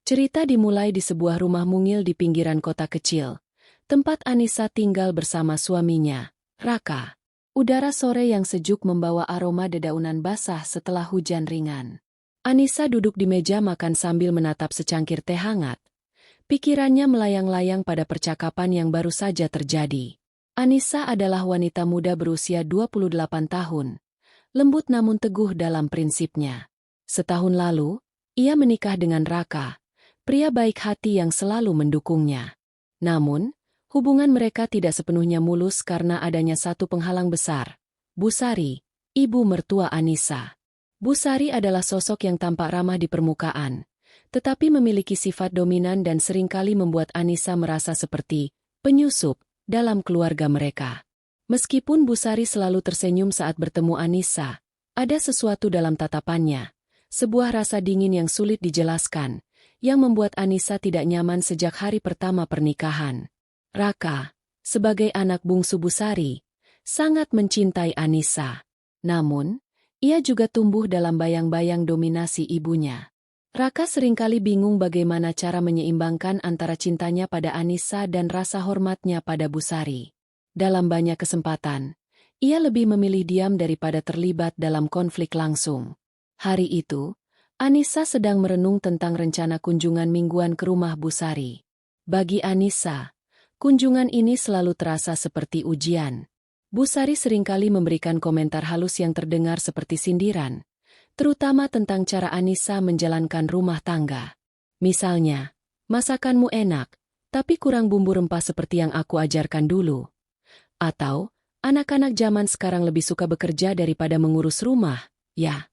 Cerita dimulai di sebuah rumah mungil di pinggiran kota kecil, tempat Anissa tinggal bersama suaminya, Raka. Udara sore yang sejuk membawa aroma dedaunan basah setelah hujan ringan. Anissa duduk di meja makan sambil menatap secangkir teh hangat. Pikirannya melayang-layang pada percakapan yang baru saja terjadi. Anissa adalah wanita muda berusia 28 tahun, lembut namun teguh dalam prinsipnya. Setahun lalu, ia menikah dengan Raka, pria baik hati yang selalu mendukungnya. Namun, hubungan mereka tidak sepenuhnya mulus karena adanya satu penghalang besar. Busari, ibu mertua Anissa. Busari adalah sosok yang tampak ramah di permukaan, tetapi memiliki sifat dominan dan seringkali membuat Anissa merasa seperti penyusup dalam keluarga mereka. Meskipun Busari selalu tersenyum saat bertemu Anissa, ada sesuatu dalam tatapannya, sebuah rasa dingin yang sulit dijelaskan, yang membuat Anissa tidak nyaman sejak hari pertama pernikahan. Raka, sebagai anak bungsu Busari, sangat mencintai Anissa. Namun, ia juga tumbuh dalam bayang-bayang dominasi ibunya. Raka seringkali bingung bagaimana cara menyeimbangkan antara cintanya pada Anissa dan rasa hormatnya pada Busari. Dalam banyak kesempatan, ia lebih memilih diam daripada terlibat dalam konflik langsung. Hari itu, Anissa sedang merenung tentang rencana kunjungan mingguan ke rumah Busari. Bagi Anissa, kunjungan ini selalu terasa seperti ujian. Busari seringkali memberikan komentar halus yang terdengar seperti sindiran, terutama tentang cara Anissa menjalankan rumah tangga. Misalnya, masakanmu enak, tapi kurang bumbu rempah seperti yang aku ajarkan dulu. Atau, anak-anak zaman sekarang lebih suka bekerja daripada mengurus rumah, ya.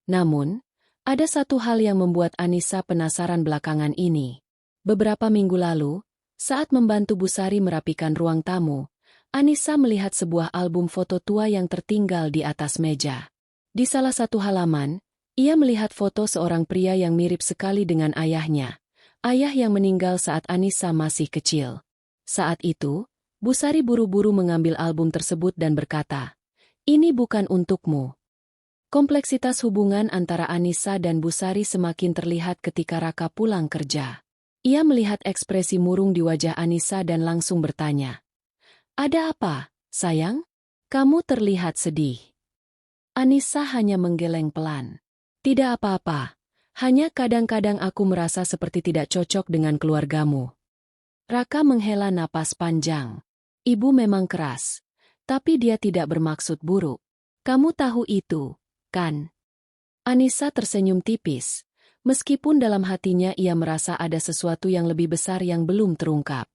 Namun, ada satu hal yang membuat Anissa penasaran belakangan ini. Beberapa minggu lalu, saat membantu Busari merapikan ruang tamu, Anissa melihat sebuah album foto tua yang tertinggal di atas meja. Di salah satu halaman, ia melihat foto seorang pria yang mirip sekali dengan ayahnya, ayah yang meninggal saat Anissa masih kecil. Saat itu, Busari buru-buru mengambil album tersebut dan berkata, "Ini bukan untukmu." Kompleksitas hubungan antara Anissa dan Busari semakin terlihat ketika Raka pulang kerja. Ia melihat ekspresi murung di wajah Anissa dan langsung bertanya, "Ada apa, sayang? Kamu terlihat sedih." Anissa hanya menggeleng pelan. "Tidak apa-apa, hanya kadang-kadang aku merasa seperti tidak cocok dengan keluargamu." Raka menghela napas panjang. "Ibu memang keras, tapi dia tidak bermaksud buruk. Kamu tahu itu, kan?" Anissa tersenyum tipis, meskipun dalam hatinya ia merasa ada sesuatu yang lebih besar yang belum terungkap.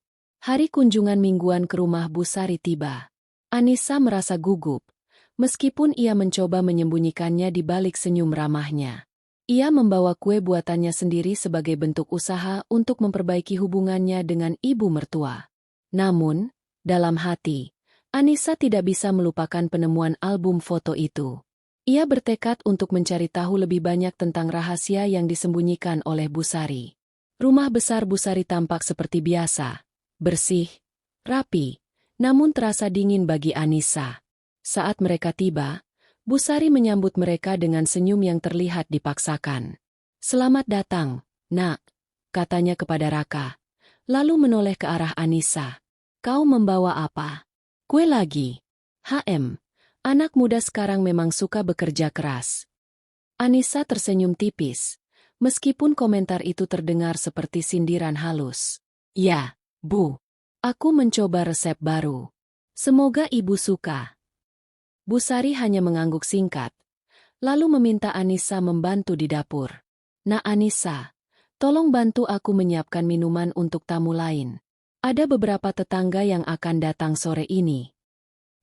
Hari kunjungan mingguan ke rumah Busari tiba. Anissa merasa gugup, meskipun ia mencoba menyembunyikannya di balik senyum ramahnya. Ia membawa kue buatannya sendiri sebagai bentuk usaha untuk memperbaiki hubungannya dengan ibu mertua. Namun, dalam hati, Anissa tidak bisa melupakan penemuan album foto itu. Ia bertekad untuk mencari tahu lebih banyak tentang rahasia yang disembunyikan oleh Busari. Rumah besar Busari tampak seperti biasa, bersih, rapi, namun terasa dingin bagi Anissa. Saat mereka tiba, Busari menyambut mereka dengan senyum yang terlihat dipaksakan. "Selamat datang, nak," katanya kepada Raka, lalu menoleh ke arah Anissa. "Kau membawa apa?" "Kue lagi." Anak muda sekarang memang suka bekerja keras." Anissa tersenyum tipis, meskipun komentar itu terdengar seperti sindiran halus. "Ya, Bu. Aku mencoba resep baru. Semoga Ibu suka." Busari hanya mengangguk singkat, lalu meminta Anissa membantu di dapur. "Nak Anissa, tolong bantu aku menyiapkan minuman untuk tamu lain. Ada beberapa tetangga yang akan datang sore ini."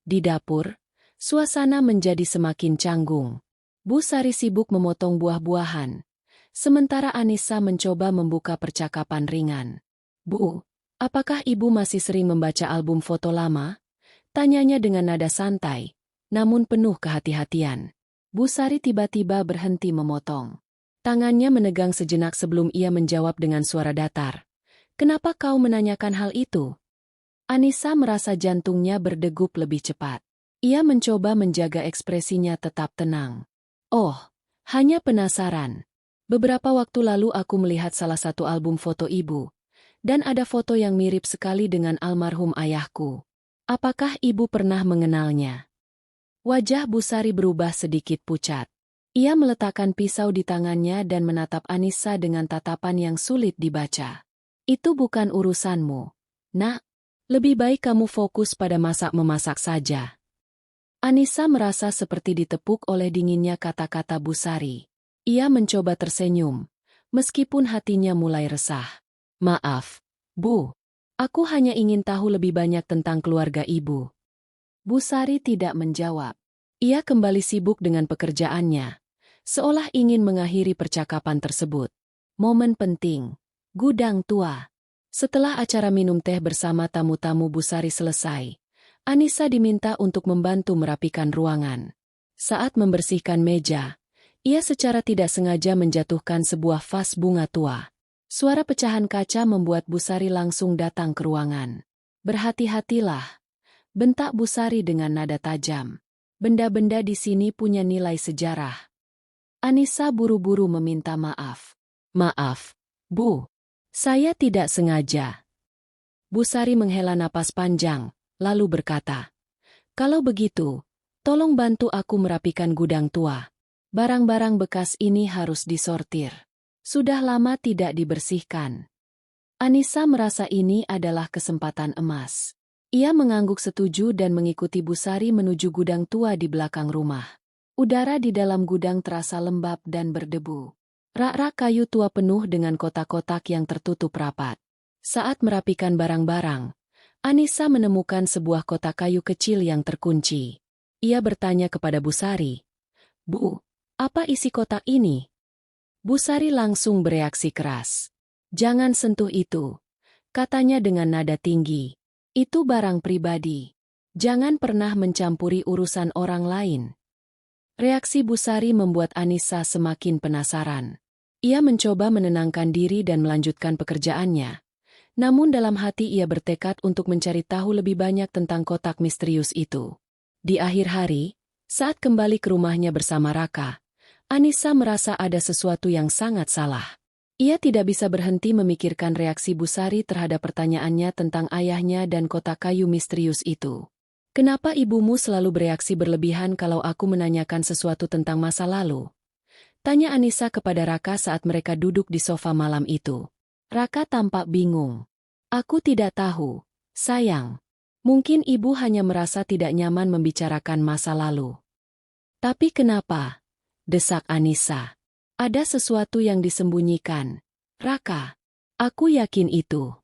Di dapur, suasana menjadi semakin canggung. Busari sibuk memotong buah-buahan, sementara Anissa mencoba membuka percakapan ringan. "Bu, apakah Ibu masih sering membaca album foto lama?" tanyanya dengan nada santai, namun penuh kehati-hatian. Busari tiba-tiba berhenti memotong. Tangannya menegang sejenak sebelum ia menjawab dengan suara datar. "Kenapa kau menanyakan hal itu?" Anissa merasa jantungnya berdegup lebih cepat. Ia mencoba menjaga ekspresinya tetap tenang. "Oh, hanya penasaran. Beberapa waktu lalu aku melihat salah satu album foto ibu, dan ada foto yang mirip sekali dengan almarhum ayahku. Apakah ibu pernah mengenalnya? Wajah Busari berubah sedikit pucat. Ia meletakkan pisau di tangannya dan menatap Anissa dengan tatapan yang sulit dibaca. Itu bukan urusanmu, Nak. Lebih baik kamu fokus pada masak-memasak saja. Anissa merasa seperti ditepuk oleh dinginnya kata-kata Busari. Ia mencoba tersenyum, meskipun hatinya mulai resah. Maaf, Bu. Aku hanya ingin tahu lebih banyak tentang keluarga ibu. Busari tidak menjawab. Ia kembali sibuk dengan pekerjaannya, seolah ingin mengakhiri percakapan tersebut. Momen penting. Gudang tua. Setelah acara minum teh bersama tamu-tamu Busari selesai, Anissa diminta untuk membantu merapikan ruangan. Saat membersihkan meja, ia secara tidak sengaja menjatuhkan sebuah vas bunga tua. Suara pecahan kaca membuat Busari langsung datang ke ruangan. Berhati-hatilah, bentak Busari dengan nada tajam. Benda-benda di sini punya nilai sejarah. Anissa buru-buru meminta maaf. Maaf, Bu. Saya tidak sengaja. Busari menghela napas panjang, lalu berkata, kalau begitu, tolong bantu aku merapikan gudang tua. Barang-barang bekas ini harus disortir. Sudah lama tidak dibersihkan. Anissa merasa ini adalah kesempatan emas. Ia mengangguk setuju dan mengikuti Busari menuju gudang tua di belakang rumah. Udara di dalam gudang terasa lembab dan berdebu. Rak-rak kayu tua penuh dengan kotak-kotak yang tertutup rapat. Saat merapikan barang-barang, Anissa menemukan sebuah kotak kayu kecil yang terkunci. Ia bertanya kepada Busari, Bu, apa isi kotak ini? Busari langsung bereaksi keras. Jangan sentuh itu, katanya dengan nada tinggi. Itu barang pribadi. Jangan pernah mencampuri urusan orang lain. Reaksi Busari membuat Anissa semakin penasaran. Ia mencoba menenangkan diri dan melanjutkan pekerjaannya. Namun dalam hati ia bertekad untuk mencari tahu lebih banyak tentang kotak misterius itu. Di akhir hari, saat kembali ke rumahnya bersama Raka, Anissa merasa ada sesuatu yang sangat salah. Ia tidak bisa berhenti memikirkan reaksi Busari terhadap pertanyaannya tentang ayahnya dan kotak kayu misterius itu. Kenapa ibumu selalu bereaksi berlebihan kalau aku menanyakan sesuatu tentang masa lalu? Tanya Anissa kepada Raka saat mereka duduk di sofa malam itu. Raka tampak bingung. Aku tidak tahu, sayang. Mungkin ibu hanya merasa tidak nyaman membicarakan masa lalu. Tapi kenapa? Desak Anissa. Ada sesuatu yang disembunyikan. Raka, aku yakin itu.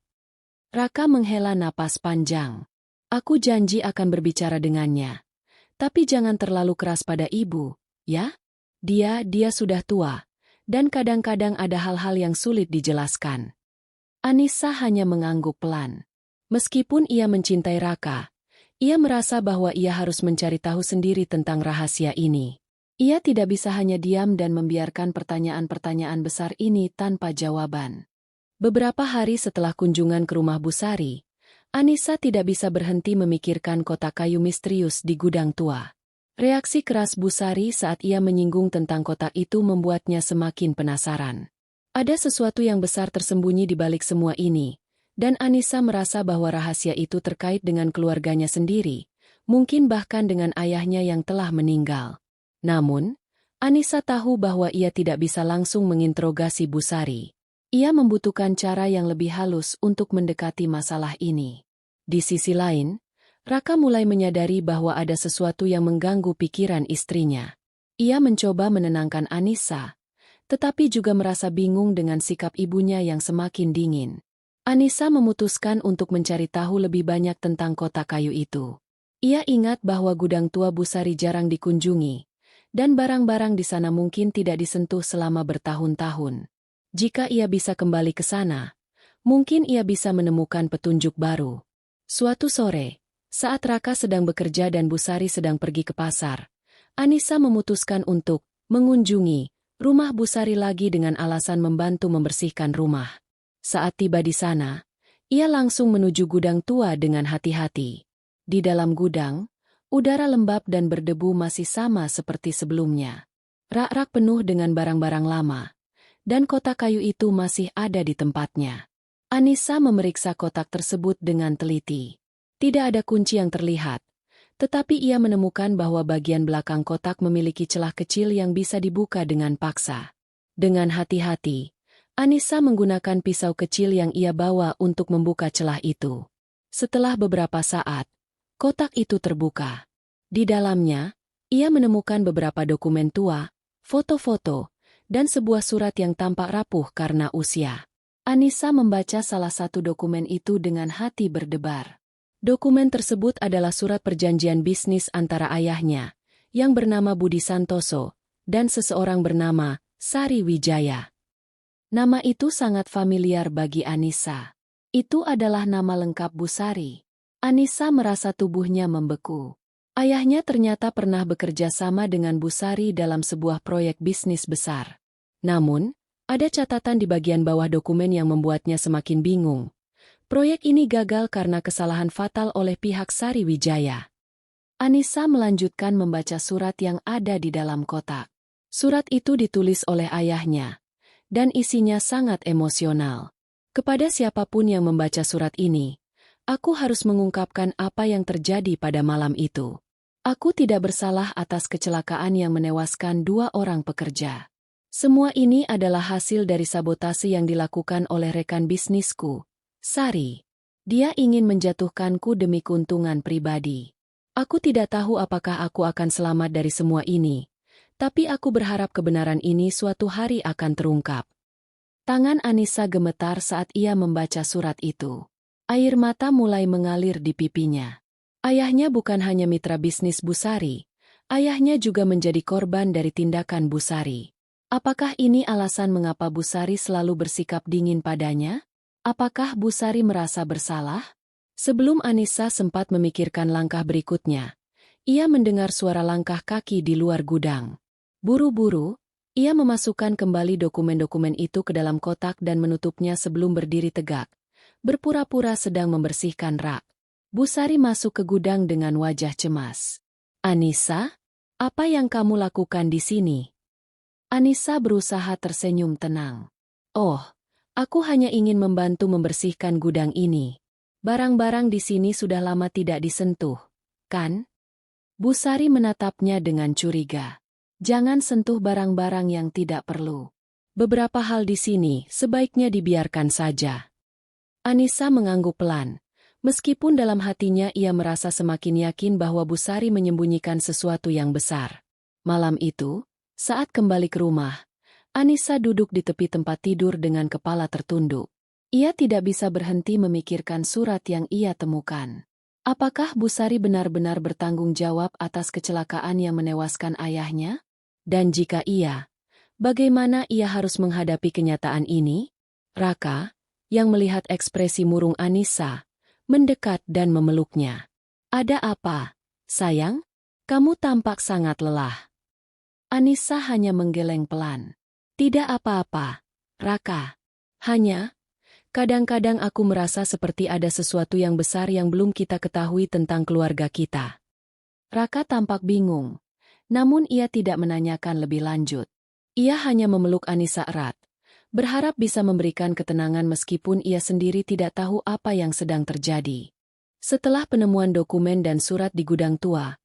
Raka menghela napas panjang. Aku janji akan berbicara dengannya. Tapi jangan terlalu keras pada ibu, ya? Dia sudah tua, dan kadang-kadang ada hal-hal yang sulit dijelaskan. Anissa hanya mengangguk pelan. Meskipun ia mencintai Raka, ia merasa bahwa ia harus mencari tahu sendiri tentang rahasia ini. Ia tidak bisa hanya diam dan membiarkan pertanyaan-pertanyaan besar ini tanpa jawaban. Beberapa hari setelah kunjungan ke rumah Busari, Anissa tidak bisa berhenti memikirkan kotak kayu misterius di gudang tua. Reaksi keras Busari saat ia menyinggung tentang kotak itu membuatnya semakin penasaran. Ada sesuatu yang besar tersembunyi di balik semua ini, dan Anissa merasa bahwa rahasia itu terkait dengan keluarganya sendiri, mungkin bahkan dengan ayahnya yang telah meninggal. Namun, Anissa tahu bahwa ia tidak bisa langsung menginterogasi Busari. Ia membutuhkan cara yang lebih halus untuk mendekati masalah ini. Di sisi lain, Raka mulai menyadari bahwa ada sesuatu yang mengganggu pikiran istrinya. Ia mencoba menenangkan Anissa, tetapi juga merasa bingung dengan sikap ibunya yang semakin dingin. Anissa memutuskan untuk mencari tahu lebih banyak tentang kotak kayu itu. Ia ingat bahwa gudang tua Busari jarang dikunjungi, dan barang-barang di sana mungkin tidak disentuh selama bertahun-tahun. Jika ia bisa kembali ke sana, mungkin ia bisa menemukan petunjuk baru. Suatu sore, saat Raka sedang bekerja dan Busari sedang pergi ke pasar, Anissa memutuskan untuk mengunjungi rumah Busari lagi dengan alasan membantu membersihkan rumah. Saat tiba di sana, ia langsung menuju gudang tua dengan hati-hati. Di dalam gudang, udara lembab dan berdebu masih sama seperti sebelumnya. Rak-rak penuh dengan barang-barang lama, dan kotak kayu itu masih ada di tempatnya. Anissa memeriksa kotak tersebut dengan teliti. Tidak ada kunci yang terlihat, tetapi ia menemukan bahwa bagian belakang kotak memiliki celah kecil yang bisa dibuka dengan paksa. Dengan hati-hati, Anissa menggunakan pisau kecil yang ia bawa untuk membuka celah itu. Setelah beberapa saat, kotak itu terbuka. Di dalamnya, ia menemukan beberapa dokumen tua, foto-foto, dan sebuah surat yang tampak rapuh karena usia. Anissa membaca salah satu dokumen itu dengan hati berdebar. Dokumen tersebut adalah surat perjanjian bisnis antara ayahnya, yang bernama Budi Santoso, dan seseorang bernama Sari Wijaya. Nama itu sangat familiar bagi Anissa. Itu adalah nama lengkap Bu Sari. Anissa merasa tubuhnya membeku. Ayahnya ternyata pernah bekerja sama dengan Bu Sari dalam sebuah proyek bisnis besar. Namun, ada catatan di bagian bawah dokumen yang membuatnya semakin bingung. Proyek ini gagal karena kesalahan fatal oleh pihak Sari Wijaya. Anissa melanjutkan membaca surat yang ada di dalam kotak. Surat itu ditulis oleh ayahnya, dan isinya sangat emosional. Kepada siapapun yang membaca surat ini, aku harus mengungkapkan apa yang terjadi pada malam itu. Aku tidak bersalah atas kecelakaan yang menewaskan 2 orang pekerja. Semua ini adalah hasil dari sabotase yang dilakukan oleh rekan bisnisku, Sari. Dia ingin menjatuhkanku demi keuntungan pribadi. Aku tidak tahu apakah aku akan selamat dari semua ini, tapi aku berharap kebenaran ini suatu hari akan terungkap. Tangan Anissa gemetar saat ia membaca surat itu. Air mata mulai mengalir di pipinya. Ayahnya bukan hanya mitra bisnis Bu Sari, ayahnya juga menjadi korban dari tindakan Bu Sari. Apakah ini alasan mengapa Bu Sari selalu bersikap dingin padanya? Apakah Bu Sari merasa bersalah? Sebelum Anissa sempat memikirkan langkah berikutnya, ia mendengar suara langkah kaki di luar gudang. Buru-buru, ia memasukkan kembali dokumen-dokumen itu ke dalam kotak dan menutupnya sebelum berdiri tegak, berpura-pura sedang membersihkan rak. Bu Sari masuk ke gudang dengan wajah cemas. Anissa, apa yang kamu lakukan di sini? Anissa berusaha tersenyum tenang. Oh, aku hanya ingin membantu membersihkan gudang ini. Barang-barang di sini sudah lama tidak disentuh, kan? Bu Sari menatapnya dengan curiga. Jangan sentuh barang-barang yang tidak perlu. Beberapa hal di sini sebaiknya dibiarkan saja. Anissa mengangguk pelan. Meskipun dalam hatinya ia merasa semakin yakin bahwa Bu Sari menyembunyikan sesuatu yang besar. Malam itu, saat kembali ke rumah, Anissa duduk di tepi tempat tidur dengan kepala tertunduk. Ia tidak bisa berhenti memikirkan surat yang ia temukan. Apakah Bu Sari benar-benar bertanggung jawab atas kecelakaan yang menewaskan ayahnya? Dan jika iya, bagaimana ia harus menghadapi kenyataan ini? Raka, yang melihat ekspresi murung Anissa, mendekat dan memeluknya. Ada apa, sayang? Kamu tampak sangat lelah. Anissa hanya menggeleng pelan. Tidak apa-apa, Raka. Hanya, kadang-kadang aku merasa seperti ada sesuatu yang besar yang belum kita ketahui tentang keluarga kita. Raka tampak bingung, namun ia tidak menanyakan lebih lanjut. Ia hanya memeluk Anissa erat, berharap bisa memberikan ketenangan meskipun ia sendiri tidak tahu apa yang sedang terjadi. Setelah penemuan dokumen dan surat di gudang tua,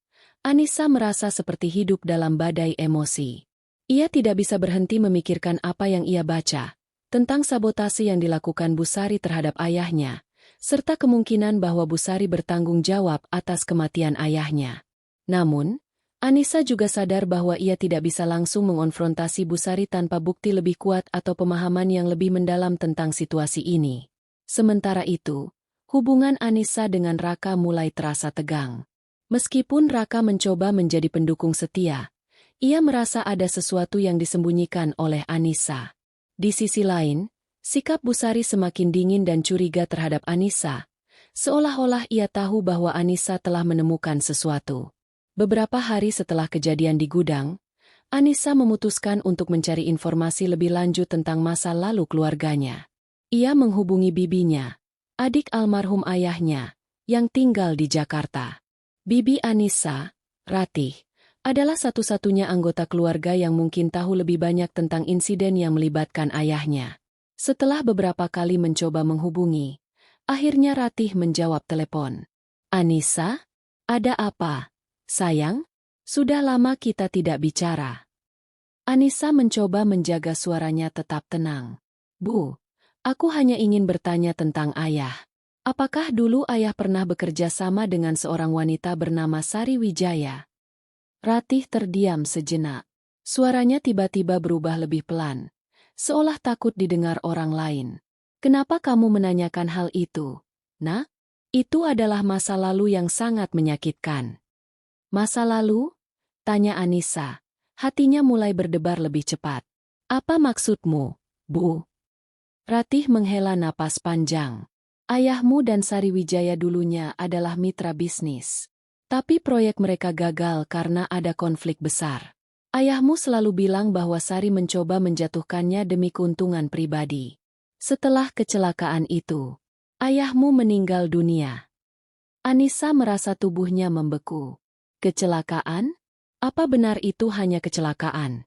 Anissa merasa seperti hidup dalam badai emosi. Ia tidak bisa berhenti memikirkan apa yang ia baca, tentang sabotase yang dilakukan Bu Sari terhadap ayahnya, serta kemungkinan bahwa Bu Sari bertanggung jawab atas kematian ayahnya. Namun, Anissa juga sadar bahwa ia tidak bisa langsung mengonfrontasi Bu Sari tanpa bukti lebih kuat atau pemahaman yang lebih mendalam tentang situasi ini. Sementara itu, hubungan Anissa dengan Raka mulai terasa tegang. Meskipun Raka mencoba menjadi pendukung setia, ia merasa ada sesuatu yang disembunyikan oleh Anissa. Di sisi lain, sikap Bu Sari semakin dingin dan curiga terhadap Anissa, seolah-olah ia tahu bahwa Anissa telah menemukan sesuatu. Beberapa hari setelah kejadian di gudang, Anissa memutuskan untuk mencari informasi lebih lanjut tentang masa lalu keluarganya. Ia menghubungi bibinya, adik almarhum ayahnya, yang tinggal di Jakarta. Bibi Anissa, Ratih, Adalah satu-satunya anggota keluarga yang mungkin tahu lebih banyak tentang insiden yang melibatkan ayahnya. Setelah beberapa kali mencoba menghubungi, akhirnya Ratih menjawab telepon. "Anissa? Ada apa? Sayang? Sudah lama kita tidak bicara." Anissa mencoba menjaga suaranya tetap tenang. "Bu, aku hanya ingin bertanya tentang ayah. Apakah dulu ayah pernah bekerja sama dengan seorang wanita bernama Sari Wijaya?" Ratih terdiam sejenak. Suaranya tiba-tiba berubah lebih pelan, seolah takut didengar orang lain. "Kenapa kamu menanyakan hal itu? Nah, itu adalah masa lalu yang sangat menyakitkan." "Masa lalu?" tanya Anissa. Hatinya mulai berdebar lebih cepat. "Apa maksudmu, Bu?" Ratih menghela napas panjang. "Ayahmu dan Sari Wijaya dulunya adalah mitra bisnis. Tapi proyek mereka gagal karena ada konflik besar. Ayahmu selalu bilang bahwa Sari mencoba menjatuhkannya demi keuntungan pribadi. Setelah kecelakaan itu, ayahmu meninggal dunia." Anissa merasa tubuhnya membeku. "Kecelakaan? Apa benar itu hanya kecelakaan?"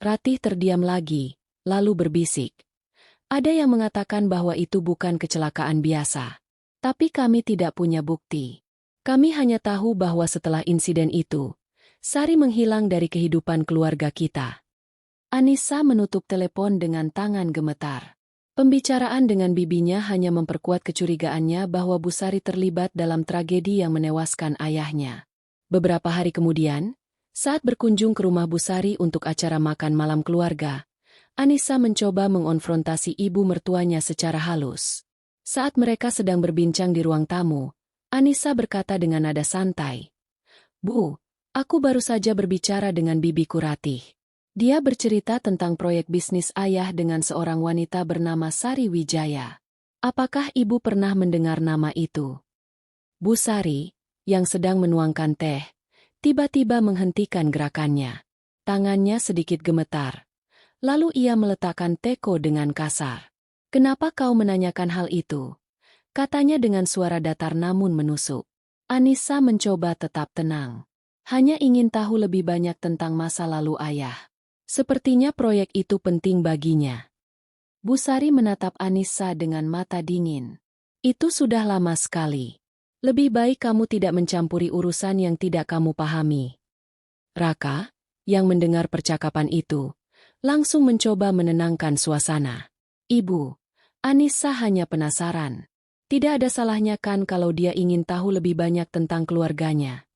Ratih terdiam lagi, lalu berbisik. "Ada yang mengatakan bahwa itu bukan kecelakaan biasa. Tapi kami tidak punya bukti. Kami hanya tahu bahwa setelah insiden itu, Sari menghilang dari kehidupan keluarga kita." Anissa menutup telepon dengan tangan gemetar. Pembicaraan dengan bibinya hanya memperkuat kecurigaannya bahwa Bu Sari terlibat dalam tragedi yang menewaskan ayahnya. Beberapa hari kemudian, saat berkunjung ke rumah Bu Sari untuk acara makan malam keluarga, Anissa mencoba mengonfrontasi ibu mertuanya secara halus. Saat mereka sedang berbincang di ruang tamu, Anissa berkata dengan nada santai, "Bu, aku baru saja berbicara dengan bibiku Ratih. Dia bercerita tentang proyek bisnis ayah dengan seorang wanita bernama Sari Wijaya. Apakah ibu pernah mendengar nama itu?" Bu Sari, yang sedang menuangkan teh, tiba-tiba menghentikan gerakannya. Tangannya sedikit gemetar. Lalu ia meletakkan teko dengan kasar. "Kenapa kau menanyakan hal itu?" katanya dengan suara datar namun menusuk. Anissa mencoba tetap tenang. Hanya ingin tahu lebih banyak tentang masa lalu ayah. Sepertinya proyek itu penting baginya. Bu Sari menatap Anissa dengan mata dingin. "Itu sudah lama sekali. Lebih baik kamu tidak mencampuri urusan yang tidak kamu pahami." Raka, yang mendengar percakapan itu, langsung mencoba menenangkan suasana. "Ibu, Anissa hanya penasaran. Tidak ada salahnya kan kalau dia ingin tahu lebih banyak tentang keluarganya."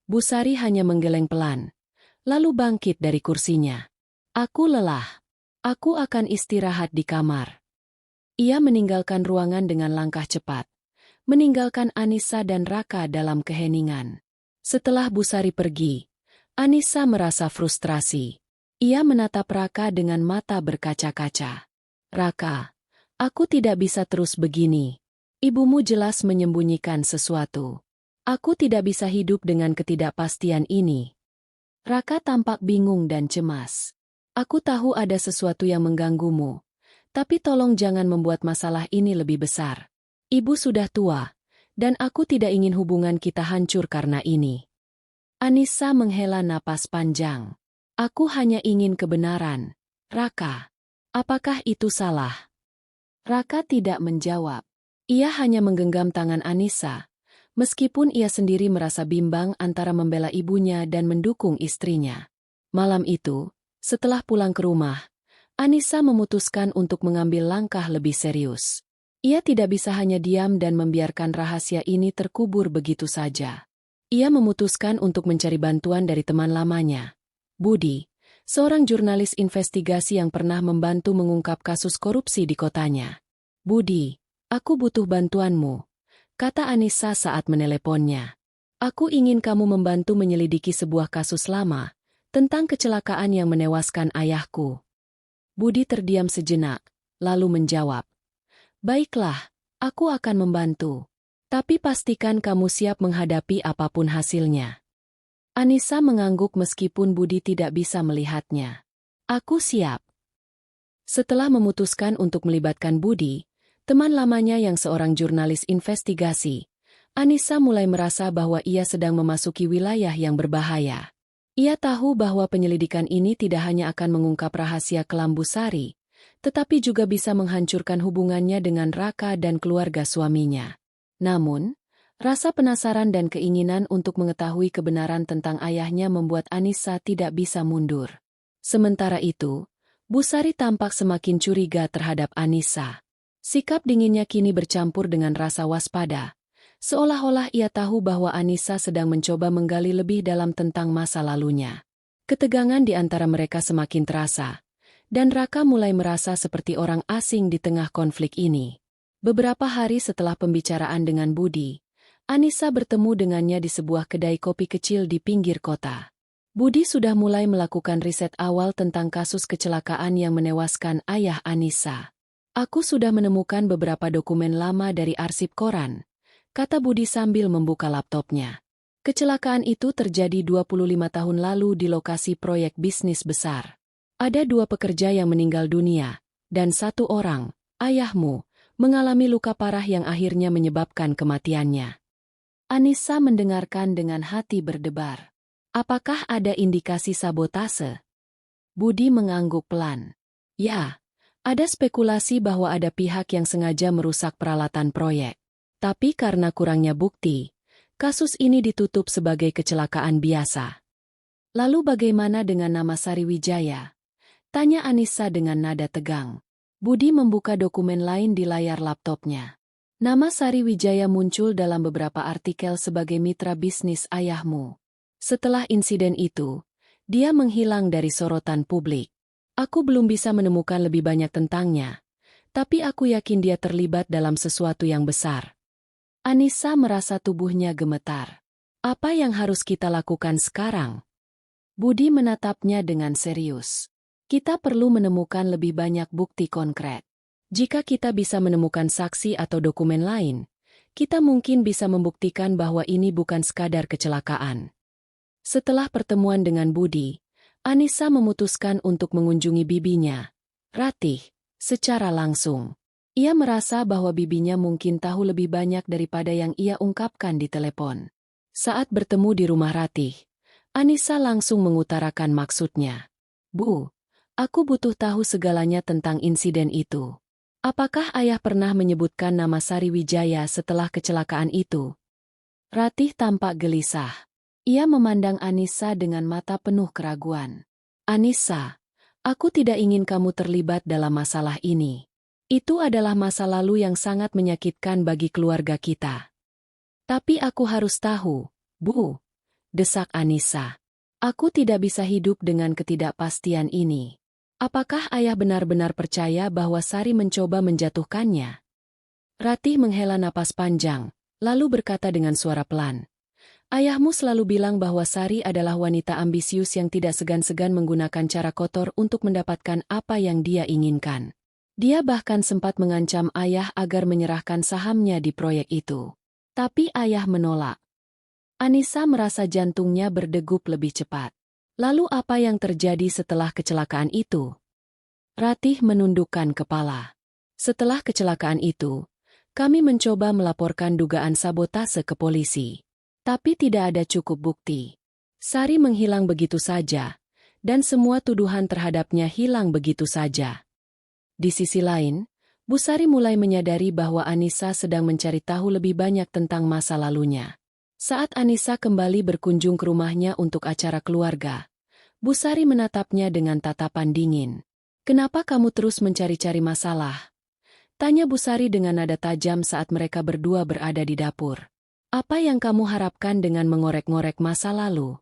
Bu Sari hanya menggeleng pelan, lalu bangkit dari kursinya. "Aku lelah. Aku akan istirahat di kamar." Ia meninggalkan ruangan dengan langkah cepat, meninggalkan Anissa dan Raka dalam keheningan. Setelah Bu Sari pergi, Anissa merasa frustrasi. Ia menatap Raka dengan mata berkaca-kaca. "Raka, aku tidak bisa terus begini. Ibumu jelas menyembunyikan sesuatu. Aku tidak bisa hidup dengan ketidakpastian ini." Raka tampak bingung dan cemas. "Aku tahu ada sesuatu yang mengganggumu, tapi tolong jangan membuat masalah ini lebih besar. Ibu sudah tua, dan aku tidak ingin hubungan kita hancur karena ini." Anissa menghela napas panjang. "Aku hanya ingin kebenaran. Raka, apakah itu salah?" Raka tidak menjawab. Ia hanya menggenggam tangan Anissa, meskipun ia sendiri merasa bimbang antara membela ibunya dan mendukung istrinya. Malam itu, setelah pulang ke rumah, Anissa memutuskan untuk mengambil langkah lebih serius. Ia tidak bisa hanya diam dan membiarkan rahasia ini terkubur begitu saja. Ia memutuskan untuk mencari bantuan dari teman lamanya, Budi, seorang jurnalis investigasi yang pernah membantu mengungkap kasus korupsi di kotanya. "Budi, aku butuh bantuanmu," kata Anissa saat meneleponnya. "Aku ingin kamu membantu menyelidiki sebuah kasus lama tentang kecelakaan yang menewaskan ayahku." Budi terdiam sejenak, lalu menjawab, "Baiklah, aku akan membantu. Tapi pastikan kamu siap menghadapi apapun hasilnya." Anissa mengangguk meskipun Budi tidak bisa melihatnya. "Aku siap." Setelah memutuskan untuk melibatkan Budi, teman lamanya yang seorang jurnalis investigasi, Anissa mulai merasa bahwa ia sedang memasuki wilayah yang berbahaya. Ia tahu bahwa penyelidikan ini tidak hanya akan mengungkap rahasia kelam Busari, tetapi juga bisa menghancurkan hubungannya dengan Raka dan keluarga suaminya. Namun, rasa penasaran dan keinginan untuk mengetahui kebenaran tentang ayahnya membuat Anissa tidak bisa mundur. Sementara itu, Busari tampak semakin curiga terhadap Anissa. Sikap dinginnya kini bercampur dengan rasa waspada, seolah-olah ia tahu bahwa Anissa sedang mencoba menggali lebih dalam tentang masa lalunya. Ketegangan di antara mereka semakin terasa, dan Raka mulai merasa seperti orang asing di tengah konflik ini. Beberapa hari setelah pembicaraan dengan Budi, Anissa bertemu dengannya di sebuah kedai kopi kecil di pinggir kota. Budi sudah mulai melakukan riset awal tentang kasus kecelakaan yang menewaskan ayah Anissa. "Aku sudah menemukan beberapa dokumen lama dari arsip koran," kata Budi sambil membuka laptopnya. Kecelakaan itu terjadi 25 tahun lalu di lokasi proyek bisnis besar. Ada 2 pekerja yang meninggal dunia, dan 1 orang, ayahmu, mengalami luka parah yang akhirnya menyebabkan kematiannya. Anissa mendengarkan dengan hati berdebar. Apakah ada indikasi sabotase? Budi mengangguk pelan. Ya, ada spekulasi bahwa ada pihak yang sengaja merusak peralatan proyek. Tapi karena kurangnya bukti, kasus ini ditutup sebagai kecelakaan biasa. Lalu bagaimana dengan nama Sariwijaya? Tanya Anissa dengan nada tegang. Budi membuka dokumen lain di layar laptopnya. Nama Sariwijaya muncul dalam beberapa artikel sebagai mitra bisnis ayahmu. Setelah insiden itu, dia menghilang dari sorotan publik. Aku belum bisa menemukan lebih banyak tentangnya, tapi aku yakin dia terlibat dalam sesuatu yang besar. Anissa merasa tubuhnya gemetar. Apa yang harus kita lakukan sekarang? Budi menatapnya dengan serius. Kita perlu menemukan lebih banyak bukti konkret. Jika kita bisa menemukan saksi atau dokumen lain, kita mungkin bisa membuktikan bahwa ini bukan sekadar kecelakaan. Setelah pertemuan dengan Budi, Anissa memutuskan untuk mengunjungi bibinya, Ratih, secara langsung. Ia merasa bahwa bibinya mungkin tahu lebih banyak daripada yang ia ungkapkan di telepon. Saat bertemu di rumah Ratih, Anissa langsung mengutarakan maksudnya. "Bu, aku butuh tahu segalanya tentang insiden itu. Apakah ayah pernah menyebutkan nama Sariwijaya setelah kecelakaan itu?" Ratih tampak gelisah. Ia memandang Anissa dengan mata penuh keraguan. "Anissa, aku tidak ingin kamu terlibat dalam masalah ini. Itu adalah masa lalu yang sangat menyakitkan bagi keluarga kita." "Tapi aku harus tahu, Bu," desak Anissa. "Aku tidak bisa hidup dengan ketidakpastian ini. Apakah ayah benar-benar percaya bahwa Sari mencoba menjatuhkannya?" Ratih menghela napas panjang, lalu berkata dengan suara pelan. "Ayahmu selalu bilang bahwa Sari adalah wanita ambisius yang tidak segan-segan menggunakan cara kotor untuk mendapatkan apa yang dia inginkan. Dia bahkan sempat mengancam ayah agar menyerahkan sahamnya di proyek itu. Tapi ayah menolak." Anissa merasa jantungnya berdegup lebih cepat. Lalu apa yang terjadi setelah kecelakaan itu? Ratih menundukkan kepala. "Setelah kecelakaan itu, kami mencoba melaporkan dugaan sabotase ke polisi. Tapi tidak ada cukup bukti. Sari menghilang begitu saja, dan semua tuduhan terhadapnya hilang begitu saja." Di sisi lain, Busari mulai menyadari bahwa Anissa sedang mencari tahu lebih banyak tentang masa lalunya. Saat Anissa kembali berkunjung ke rumahnya untuk acara keluarga, Busari menatapnya dengan tatapan dingin. "Kenapa kamu terus mencari-cari masalah?" tanya Busari dengan nada tajam saat mereka berdua berada di dapur. "Apa yang kamu harapkan dengan mengorek-ngorek masa lalu?"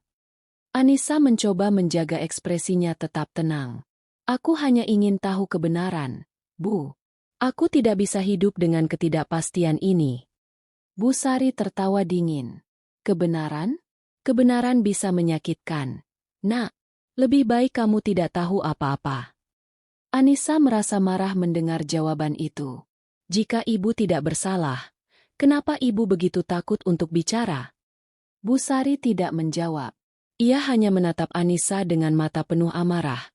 Anissa mencoba menjaga ekspresinya tetap tenang. "Aku hanya ingin tahu kebenaran, Bu. Aku tidak bisa hidup dengan ketidakpastian ini." Busari tertawa dingin. "Kebenaran? Kebenaran bisa menyakitkan. Nak, lebih baik kamu tidak tahu apa-apa." Anissa merasa marah mendengar jawaban itu. Jika ibu tidak bersalah, kenapa ibu begitu takut untuk bicara? Busari tidak menjawab. Ia hanya menatap Anissa dengan mata penuh amarah,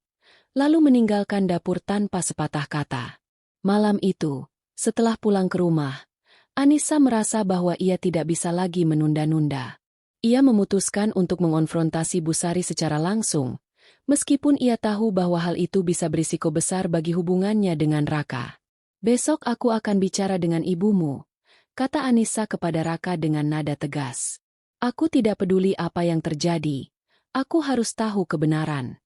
lalu meninggalkan dapur tanpa sepatah kata. Malam itu, setelah pulang ke rumah, Anissa merasa bahwa ia tidak bisa lagi menunda-nunda. Ia memutuskan untuk mengonfrontasi Busari secara langsung, meskipun ia tahu bahwa hal itu bisa berisiko besar bagi hubungannya dengan Raka. "Besok aku akan bicara dengan ibumu," kata Anissa kepada Raka dengan nada tegas. "Aku tidak peduli apa yang terjadi. Aku harus tahu kebenaran."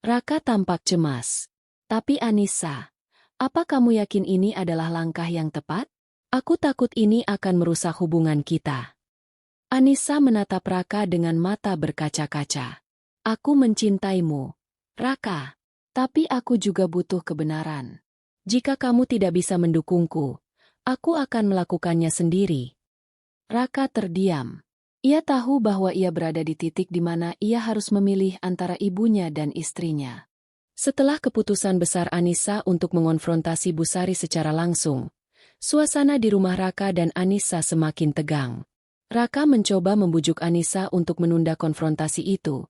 Raka tampak cemas. "Tapi Anissa, apa kamu yakin ini adalah langkah yang tepat? Aku takut ini akan merusak hubungan kita." Anissa menatap Raka dengan mata berkaca-kaca. "Aku mencintaimu, Raka. Tapi aku juga butuh kebenaran. Jika kamu tidak bisa mendukungku, aku akan melakukannya sendiri." Raka terdiam. Ia tahu bahwa ia berada di titik di mana ia harus memilih antara ibunya dan istrinya. Setelah keputusan besar Anissa untuk mengonfrontasi Busari secara langsung, suasana di rumah Raka dan Anissa semakin tegang. Raka mencoba membujuk Anissa untuk menunda konfrontasi itu,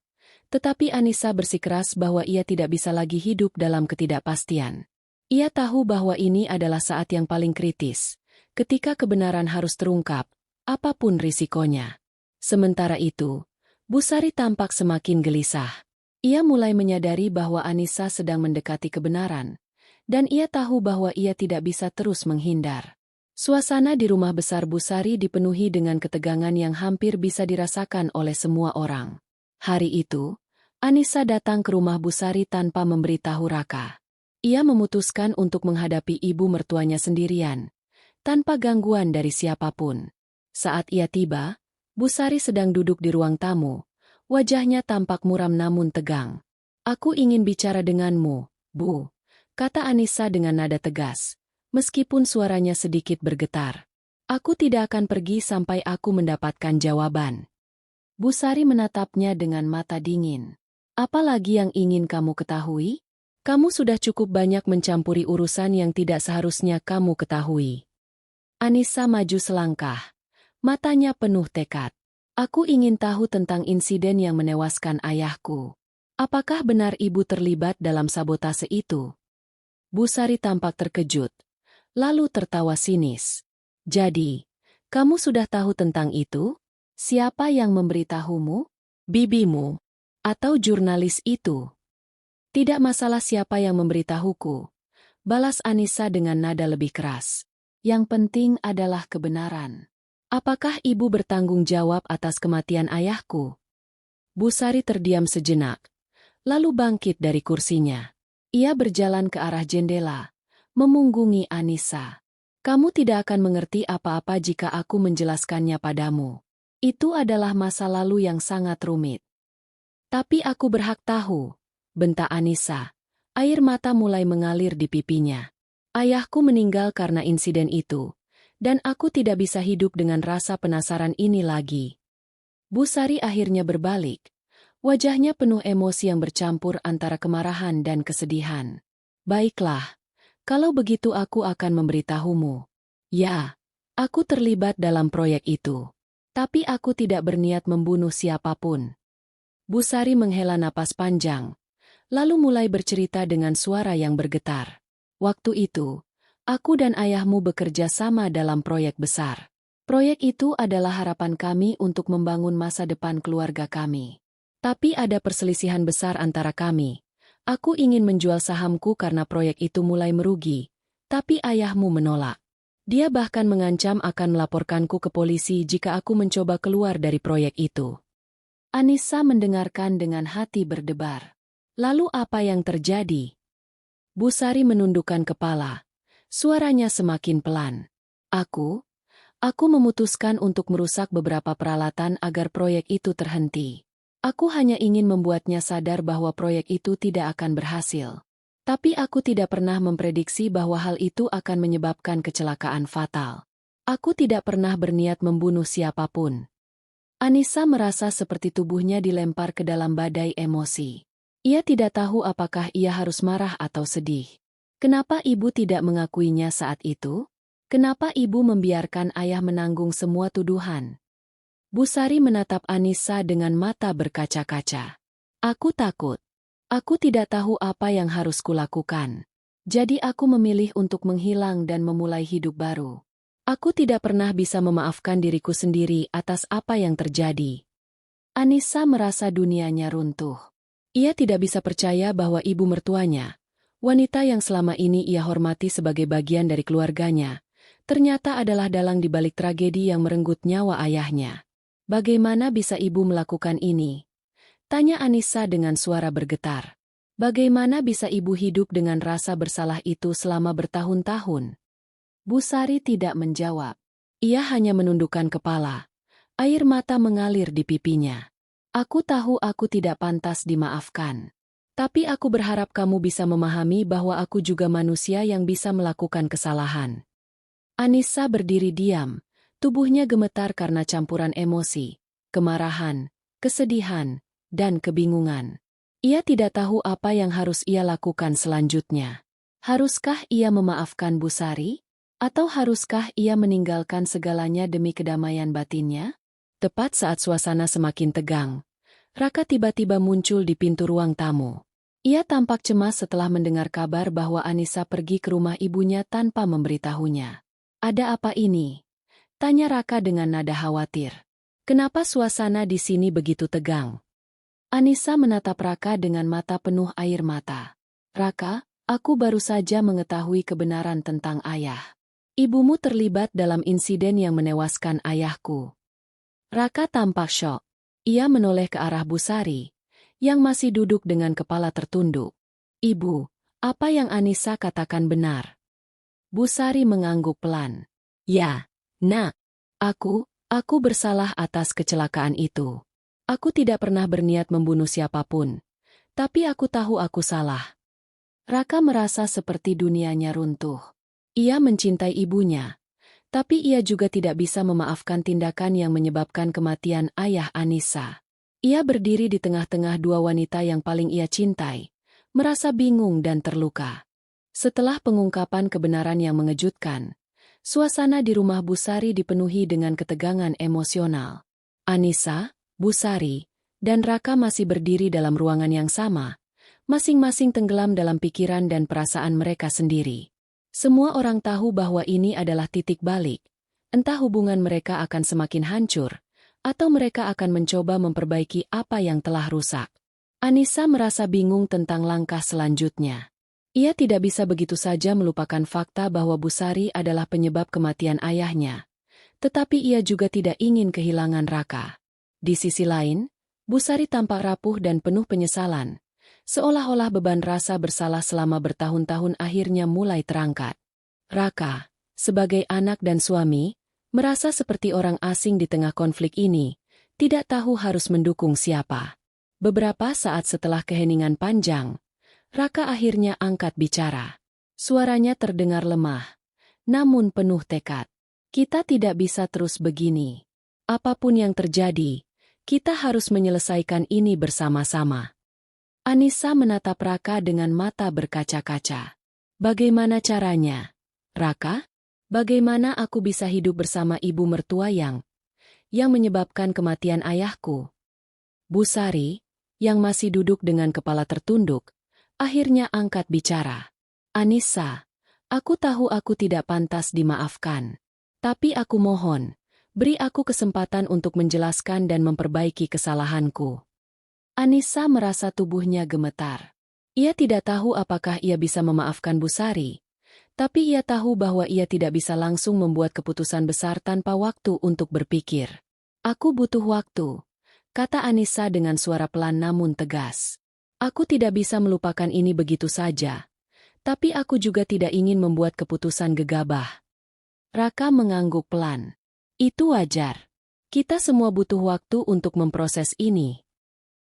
tetapi Anissa bersikeras bahwa ia tidak bisa lagi hidup dalam ketidakpastian. Ia tahu bahwa ini adalah saat yang paling kritis, ketika kebenaran harus terungkap, apapun risikonya. Sementara itu, Busari tampak semakin gelisah. Ia mulai menyadari bahwa Anissa sedang mendekati kebenaran, dan ia tahu bahwa ia tidak bisa terus menghindar. Suasana di rumah besar Busari dipenuhi dengan ketegangan yang hampir bisa dirasakan oleh semua orang. Hari itu, Anissa datang ke rumah Busari tanpa memberitahu Raka. Ia memutuskan untuk menghadapi ibu mertuanya sendirian, tanpa gangguan dari siapapun. Saat ia tiba, Busari sedang duduk di ruang tamu. Wajahnya tampak muram namun tegang. "Aku ingin bicara denganmu, Bu," kata Anissa dengan nada tegas, meskipun suaranya sedikit bergetar. "Aku tidak akan pergi sampai aku mendapatkan jawaban." Busari menatapnya dengan mata dingin. "Apa lagi yang ingin kamu ketahui? Kamu sudah cukup banyak mencampuri urusan yang tidak seharusnya kamu ketahui." Anissa maju selangkah. Matanya penuh tekad. "Aku ingin tahu tentang insiden yang menewaskan ayahku. Apakah benar ibu terlibat dalam sabotase itu?" Busari tampak terkejut, lalu tertawa sinis. "Jadi, kamu sudah tahu tentang itu? Siapa yang memberitahumu? Bibimu? Atau jurnalis itu?" "Tidak masalah siapa yang memberitahuku," balas Anissa dengan nada lebih keras. "Yang penting adalah kebenaran. Apakah ibu bertanggung jawab atas kematian ayahku?" Busari terdiam sejenak, lalu bangkit dari kursinya. Ia berjalan ke arah jendela, memunggungi Anissa. "Kamu tidak akan mengerti apa-apa jika aku menjelaskannya padamu. Itu adalah masa lalu yang sangat rumit." "Tapi aku berhak tahu," bentak Anissa. Air mata mulai mengalir di pipinya. "Ayahku meninggal karena insiden itu, dan aku tidak bisa hidup dengan rasa penasaran ini lagi." Busari akhirnya berbalik. Wajahnya penuh emosi yang bercampur antara kemarahan dan kesedihan. "Baiklah, kalau begitu aku akan memberitahumu. Ya, aku terlibat dalam proyek itu. Tapi aku tidak berniat membunuh siapapun." Busari menghela napas panjang, lalu mulai bercerita dengan suara yang bergetar. "Waktu itu, aku dan ayahmu bekerja sama dalam proyek besar. Proyek itu adalah harapan kami untuk membangun masa depan keluarga kami. Tapi ada perselisihan besar antara kami. Aku ingin menjual sahamku karena proyek itu mulai merugi, tapi ayahmu menolak. Dia bahkan mengancam akan melaporkanku ke polisi jika aku mencoba keluar dari proyek itu." Anissa mendengarkan dengan hati berdebar. Lalu apa yang terjadi? Busari menundukkan kepala. Suaranya semakin pelan. Aku memutuskan untuk merusak beberapa peralatan agar proyek itu terhenti. Aku hanya ingin membuatnya sadar bahwa proyek itu tidak akan berhasil. Tapi aku tidak pernah memprediksi bahwa hal itu akan menyebabkan kecelakaan fatal. Aku tidak pernah berniat membunuh siapapun." Anissa merasa seperti tubuhnya dilempar ke dalam badai emosi. Ia tidak tahu apakah ia harus marah atau sedih. Kenapa ibu tidak mengakuinya saat itu? Kenapa ibu membiarkan ayah menanggung semua tuduhan? Busari menatap Anissa dengan mata berkaca-kaca. "Aku takut. Aku tidak tahu apa yang harus kulakukan. Jadi aku memilih untuk menghilang dan memulai hidup baru. Aku tidak pernah bisa memaafkan diriku sendiri atas apa yang terjadi." Anissa merasa dunianya runtuh. Ia tidak bisa percaya bahwa ibu mertuanya, wanita yang selama ini ia hormati sebagai bagian dari keluarganya, ternyata adalah dalang di balik tragedi yang merenggut nyawa ayahnya. Bagaimana bisa ibu melakukan ini? Tanya Anissa dengan suara bergetar. Bagaimana bisa ibu hidup dengan rasa bersalah itu selama bertahun-tahun? Bu Sari tidak menjawab. Ia hanya menundukkan kepala. Air mata mengalir di pipinya. Aku tahu aku tidak pantas dimaafkan. Tapi aku berharap kamu bisa memahami bahwa aku juga manusia yang bisa melakukan kesalahan. Anissa berdiri diam. Tubuhnya gemetar karena campuran emosi, kemarahan, kesedihan, dan kebingungan. Ia tidak tahu apa yang harus ia lakukan selanjutnya. Haruskah ia memaafkan Bu Sari? Atau haruskah ia meninggalkan segalanya demi kedamaian batinnya? Tepat saat suasana semakin tegang, Raka tiba-tiba muncul di pintu ruang tamu. Ia tampak cemas setelah mendengar kabar bahwa Anissa pergi ke rumah ibunya tanpa memberitahunya. Ada apa ini? Tanya Raka dengan nada khawatir. Kenapa suasana di sini begitu tegang? Anissa menatap Raka dengan mata penuh air mata. Raka, aku baru saja mengetahui kebenaran tentang ayah. Ibumu terlibat dalam insiden yang menewaskan ayahku. Raka tampak syok. Ia menoleh ke arah Bu Sari, yang masih duduk dengan kepala tertunduk. Ibu, apa yang Anissa katakan benar? Bu Sari mengangguk pelan. Ya, Nak. Aku bersalah atas kecelakaan itu. Aku tidak pernah berniat membunuh siapapun. Tapi aku tahu aku salah. Raka merasa seperti dunianya runtuh. Ia mencintai ibunya. Tapi ia juga tidak bisa memaafkan tindakan yang menyebabkan kematian ayah Anissa. Ia berdiri di tengah-tengah dua wanita yang paling ia cintai, merasa bingung dan terluka. Setelah pengungkapan kebenaran yang mengejutkan, suasana di rumah Bu Sari dipenuhi dengan ketegangan emosional. Anissa, Bu Sari, dan Raka masih berdiri dalam ruangan yang sama, masing-masing tenggelam dalam pikiran dan perasaan mereka sendiri. Semua orang tahu bahwa ini adalah titik balik. Entah hubungan mereka akan semakin hancur, atau mereka akan mencoba memperbaiki apa yang telah rusak. Anissa merasa bingung tentang langkah selanjutnya. Ia tidak bisa begitu saja melupakan fakta bahwa Bu Sari adalah penyebab kematian ayahnya. Tetapi ia juga tidak ingin kehilangan Raka. Di sisi lain, Bu Sari tampak rapuh dan penuh penyesalan. Seolah-olah beban rasa bersalah selama bertahun-tahun akhirnya mulai terangkat. Raka, sebagai anak dan suami, merasa seperti orang asing di tengah konflik ini, tidak tahu harus mendukung siapa. Beberapa saat setelah keheningan panjang, Raka akhirnya angkat bicara. Suaranya terdengar lemah, namun penuh tekad. Kita tidak bisa terus begini. Apapun yang terjadi, kita harus menyelesaikan ini bersama-sama. Anissa menatap Raka dengan mata berkaca-kaca. Bagaimana caranya? Raka, bagaimana aku bisa hidup bersama ibu mertua yang menyebabkan kematian ayahku? Bu Sari, yang masih duduk dengan kepala tertunduk, akhirnya angkat bicara. Anissa, aku tahu aku tidak pantas dimaafkan. Tapi aku mohon, beri aku kesempatan untuk menjelaskan dan memperbaiki kesalahanku. Anissa merasa tubuhnya gemetar. Ia tidak tahu apakah ia bisa memaafkan Bu Sari, tapi ia tahu bahwa ia tidak bisa langsung membuat keputusan besar tanpa waktu untuk berpikir. Aku butuh waktu, kata Anissa dengan suara pelan namun tegas. Aku tidak bisa melupakan ini begitu saja, tapi aku juga tidak ingin membuat keputusan gegabah. Raka mengangguk pelan. Itu wajar. Kita semua butuh waktu untuk memproses ini.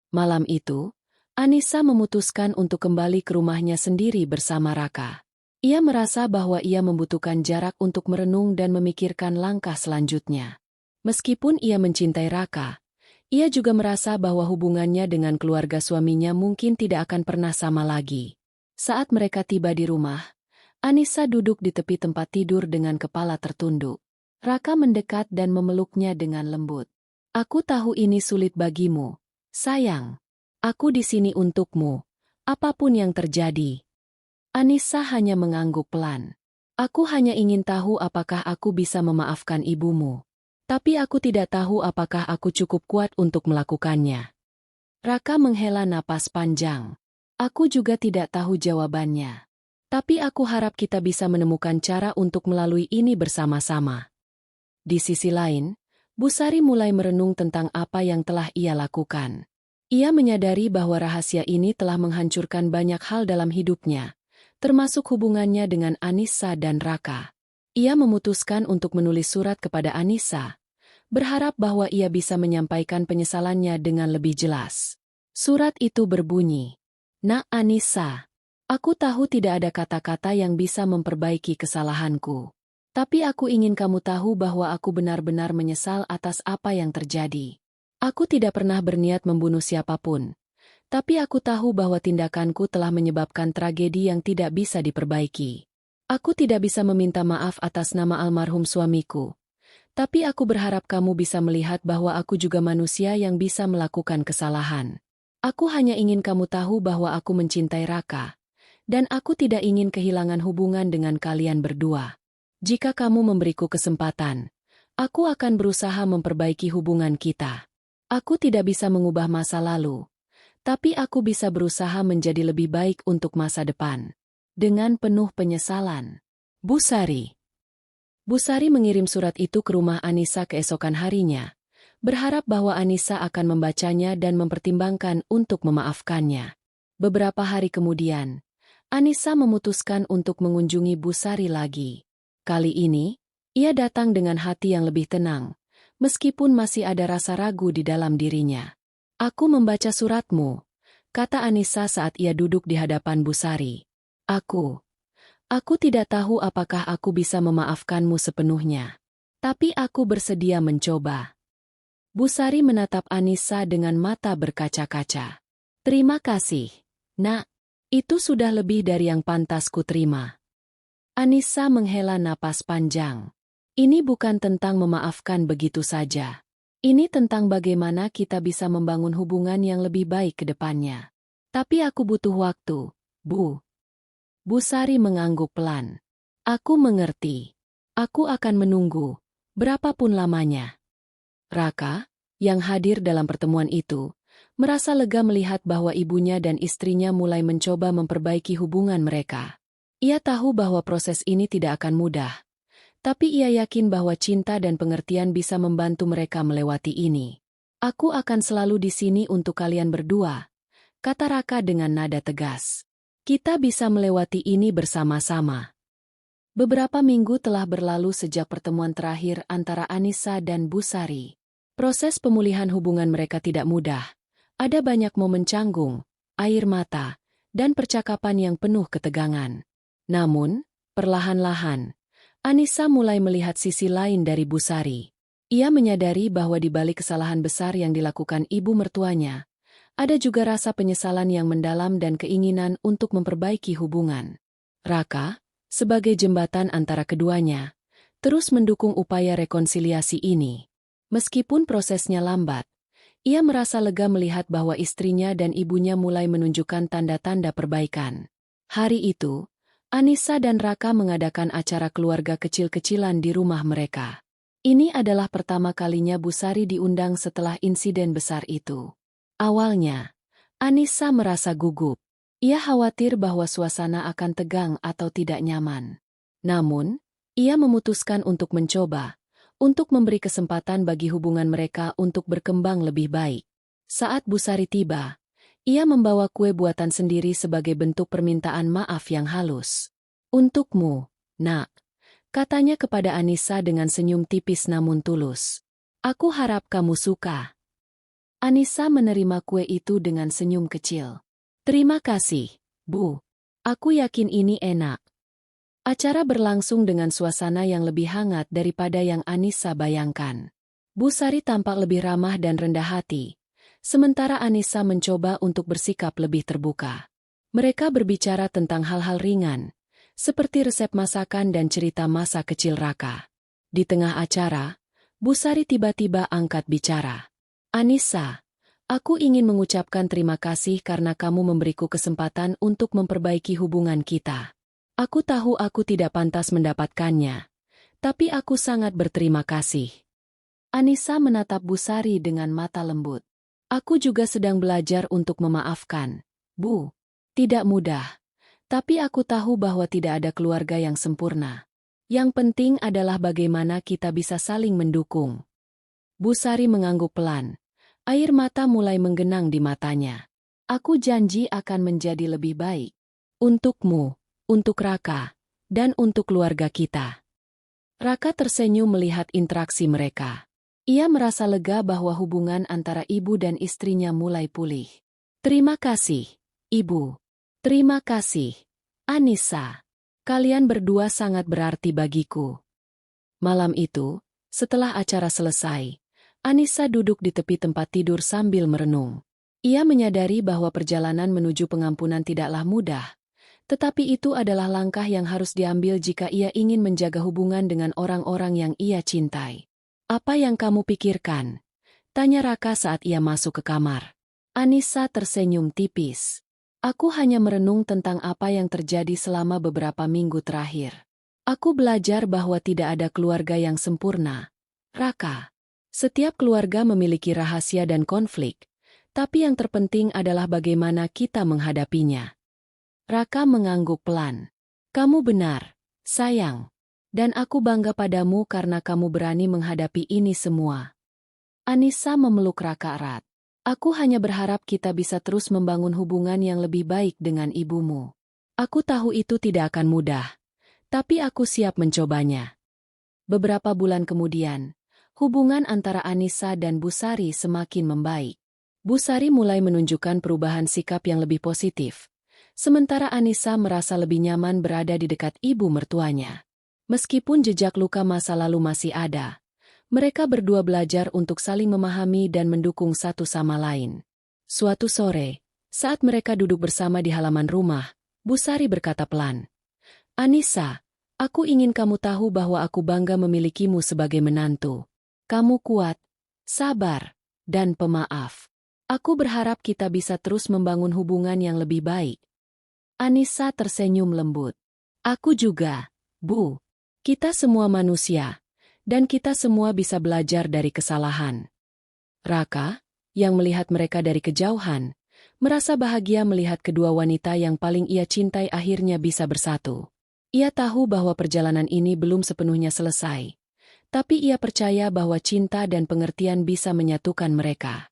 Malam itu, Anissa memutuskan untuk kembali ke rumahnya sendiri bersama Raka. Ia merasa bahwa ia membutuhkan jarak untuk merenung dan memikirkan langkah selanjutnya. Meskipun ia mencintai Raka, ia juga merasa bahwa hubungannya dengan keluarga suaminya mungkin tidak akan pernah sama lagi. Saat mereka tiba di rumah, Anissa duduk di tepi tempat tidur dengan kepala tertunduk. Raka mendekat dan memeluknya dengan lembut. Aku tahu ini sulit bagimu. Sayang, aku di sini untukmu, apapun yang terjadi. Anissa hanya mengangguk pelan. Aku hanya ingin tahu apakah aku bisa memaafkan ibumu. Tapi aku tidak tahu apakah aku cukup kuat untuk melakukannya. Raka menghela napas panjang. Aku juga tidak tahu jawabannya. Tapi aku harap kita bisa menemukan cara untuk melalui ini bersama-sama. Di sisi lain, Busari mulai merenung tentang apa yang telah ia lakukan. Ia menyadari bahwa rahasia ini telah menghancurkan banyak hal dalam hidupnya, termasuk hubungannya dengan Anissa dan Raka. Ia memutuskan untuk menulis surat kepada Anissa, berharap bahwa ia bisa menyampaikan penyesalannya dengan lebih jelas. Surat itu berbunyi, "Nak Anissa, aku tahu tidak ada kata-kata yang bisa memperbaiki kesalahanku. Tapi aku ingin kamu tahu bahwa aku benar-benar menyesal atas apa yang terjadi. Aku tidak pernah berniat membunuh siapapun. Tapi aku tahu bahwa tindakanku telah menyebabkan tragedi yang tidak bisa diperbaiki. Aku tidak bisa meminta maaf atas nama almarhum suamiku. Tapi aku berharap kamu bisa melihat bahwa aku juga manusia yang bisa melakukan kesalahan. Aku hanya ingin kamu tahu bahwa aku mencintai Raka. Dan aku tidak ingin kehilangan hubungan dengan kalian berdua. Jika kamu memberiku kesempatan, aku akan berusaha memperbaiki hubungan kita. Aku tidak bisa mengubah masa lalu. Tapi aku bisa berusaha menjadi lebih baik untuk masa depan. Dengan penuh penyesalan. Busari. Busari mengirim surat itu ke rumah Anissa keesokan harinya, berharap bahwa Anissa akan membacanya dan mempertimbangkan untuk memaafkannya. Beberapa hari kemudian, Anissa memutuskan untuk mengunjungi Busari lagi. Kali ini, ia datang dengan hati yang lebih tenang, meskipun masih ada rasa ragu di dalam dirinya. "Aku membaca suratmu," kata Anissa saat ia duduk di hadapan Busari. Aku tidak tahu apakah aku bisa memaafkanmu sepenuhnya. Tapi aku bersedia mencoba." Busari menatap Anissa dengan mata berkaca-kaca. "Terima kasih, Nak. Itu sudah lebih dari yang pantas ku terima." Anissa menghela napas panjang. Ini bukan tentang memaafkan begitu saja. Ini tentang bagaimana kita bisa membangun hubungan yang lebih baik ke depannya. Tapi aku butuh waktu, Bu. Busari mengangguk pelan. "Aku mengerti. Aku akan menunggu, berapapun lamanya." Raka, yang hadir dalam pertemuan itu, merasa lega melihat bahwa ibunya dan istrinya mulai mencoba memperbaiki hubungan mereka. Ia tahu bahwa proses ini tidak akan mudah, tapi ia yakin bahwa cinta dan pengertian bisa membantu mereka melewati ini. "Aku akan selalu di sini untuk kalian berdua," kata Raka dengan nada tegas. "Kita bisa melewati ini bersama-sama." Beberapa minggu telah berlalu sejak pertemuan terakhir antara Anissa dan Busari. Proses pemulihan hubungan mereka tidak mudah. Ada banyak momen canggung, air mata, dan percakapan yang penuh ketegangan. Namun, perlahan-lahan, Anissa mulai melihat sisi lain dari Busari. Ia menyadari bahwa di balik kesalahan besar yang dilakukan ibu mertuanya, ada juga rasa penyesalan yang mendalam dan keinginan untuk memperbaiki hubungan. Raka, sebagai jembatan antara keduanya, terus mendukung upaya rekonsiliasi ini. Meskipun prosesnya lambat, ia merasa lega melihat bahwa istrinya dan ibunya mulai menunjukkan tanda-tanda perbaikan. Hari itu, Anissa dan Raka mengadakan acara keluarga kecil-kecilan di rumah mereka. Ini adalah pertama kalinya Busari diundang setelah insiden besar itu. Awalnya, Anissa merasa gugup. Ia khawatir bahwa suasana akan tegang atau tidak nyaman. Namun, ia memutuskan untuk mencoba, untuk memberi kesempatan bagi hubungan mereka untuk berkembang lebih baik. Saat Busari tiba, ia membawa kue buatan sendiri sebagai bentuk permintaan maaf yang halus. "Untukmu, Nak," katanya kepada Anissa dengan senyum tipis namun tulus. "Aku harap kamu suka." Anissa menerima kue itu dengan senyum kecil. "Terima kasih, Bu. Aku yakin ini enak." Acara berlangsung dengan suasana yang lebih hangat daripada yang Anissa bayangkan. Busari tampak lebih ramah dan rendah hati, sementara Anissa mencoba untuk bersikap lebih terbuka. Mereka berbicara tentang hal-hal ringan, seperti resep masakan dan cerita masa kecil Raka. Di tengah acara, Busari tiba-tiba angkat bicara. "Anissa, aku ingin mengucapkan terima kasih karena kamu memberiku kesempatan untuk memperbaiki hubungan kita. Aku tahu aku tidak pantas mendapatkannya, tapi aku sangat berterima kasih." Anissa menatap Bu Sari dengan mata lembut. Aku juga sedang belajar untuk memaafkan, Bu. Tidak mudah. Tapi aku tahu bahwa tidak ada keluarga yang sempurna. Yang penting adalah bagaimana kita bisa saling mendukung. Bu Sari mengangguk pelan. Air mata mulai menggenang di matanya. Aku janji akan menjadi lebih baik. Untukmu, untuk Raka, dan untuk keluarga kita. Raka tersenyum melihat interaksi mereka. Ia merasa lega bahwa hubungan antara ibu dan istrinya mulai pulih. Terima kasih, Ibu. Terima kasih, Anissa. Kalian berdua sangat berarti bagiku. Malam itu, setelah acara selesai, Anissa duduk di tepi tempat tidur sambil merenung. Ia menyadari bahwa perjalanan menuju pengampunan tidaklah mudah, tetapi itu adalah langkah yang harus diambil jika ia ingin menjaga hubungan dengan orang-orang yang ia cintai. Apa yang kamu pikirkan? Tanya Raka saat ia masuk ke kamar. Anissa tersenyum tipis. Aku hanya merenung tentang apa yang terjadi selama beberapa minggu terakhir. Aku belajar bahwa tidak ada keluarga yang sempurna. Raka. Setiap keluarga memiliki rahasia dan konflik, tapi yang terpenting adalah bagaimana kita menghadapinya. Raka mengangguk pelan. Kamu benar, sayang. Dan aku bangga padamu karena kamu berani menghadapi ini semua. Anissa memeluk Raka erat. Aku hanya berharap kita bisa terus membangun hubungan yang lebih baik dengan ibumu. Aku tahu itu tidak akan mudah, tapi aku siap mencobanya. Beberapa bulan kemudian, hubungan antara Anissa dan Bu Sari semakin membaik. Bu Sari mulai menunjukkan perubahan sikap yang lebih positif, sementara Anissa merasa lebih nyaman berada di dekat ibu mertuanya. Meskipun jejak luka masa lalu masih ada, mereka berdua belajar untuk saling memahami dan mendukung satu sama lain. Suatu sore, saat mereka duduk bersama di halaman rumah, Bu Sari berkata pelan, Anissa, aku ingin kamu tahu bahwa aku bangga memilikimu sebagai menantu. Kamu kuat, sabar, dan pemaaf. Aku berharap kita bisa terus membangun hubungan yang lebih baik. Anissa tersenyum lembut. Aku juga, Bu. Kita semua manusia, dan kita semua bisa belajar dari kesalahan. Raka, yang melihat mereka dari kejauhan, merasa bahagia melihat kedua wanita yang paling ia cintai akhirnya bisa bersatu. Ia tahu bahwa perjalanan ini belum sepenuhnya selesai, tapi ia percaya bahwa cinta dan pengertian bisa menyatukan mereka.